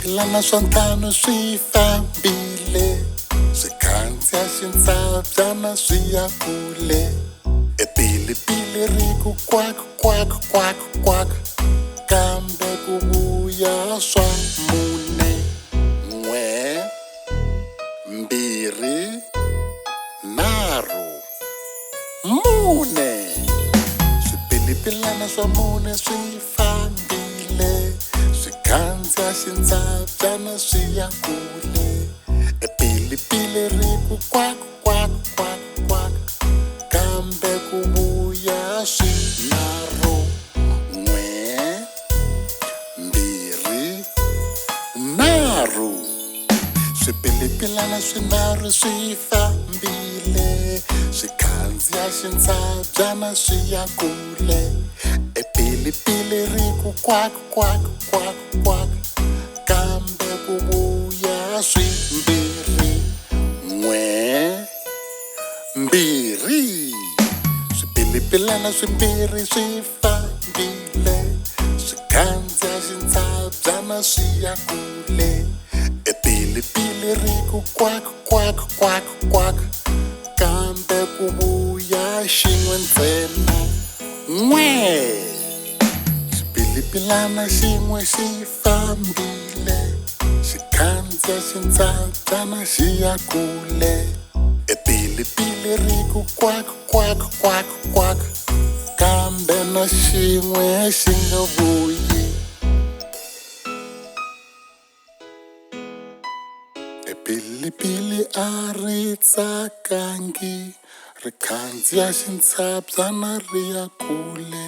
Swipilipilana swa ntlhanu swi fambile, swi khandziya xintsabyana swi ya kule. Epilipili ri ku kwak kwak kwak kwak, kambe ku vuya swa mune. N'we, mbirhi, nharhu, mune. Swipilipilana swa mune swi fambile, swi khandziya xintsabyana swi ya kule. Epilipili ri ku kwak kwak kwak kwak, kambe ku vuya swinharhu. N'we, mbirhi, nharhu. Swipilipilana swinharhu swi fambile, swi khandziya xintsabyana swi ya kule. Epilipili ri ku kwak kwak kwak kwak, kambe ku vuya swimbirhi. N'we, mbirhi. Swipilipilana swimbirhi swi fambile, swi khandziya xintsabyana swi ya kule. Epilipili ri ku kwak kwak kwak kwak, kambe ku vuya xin'we ntsena. N'we. Xipilipilana xin'we xi fambile, xi khandziya xintsabyana xi ya kule. Epilipili ri ku kwak kwak kwak kwak, kambe na xin'we xi nga vuyi. Epilipili a ri tsakangi, ri khandziya xintsabyana ri ya kule.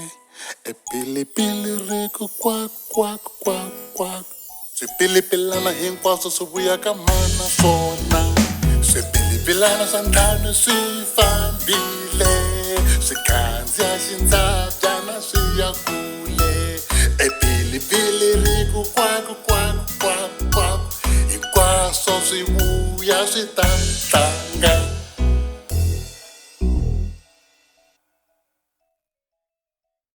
Epilipili ri ku kwak kwak kwak kwak, swipilipilana hinkwaswo swi vuya ka mana swona. Swipilipilana swa ntlhanu swi fambile, swi khandziya xintsabyana swi ya kule. Epilipili ri ku kwak kwak kwak kwak, hinkwaswo swi vuya swi ta tlanga.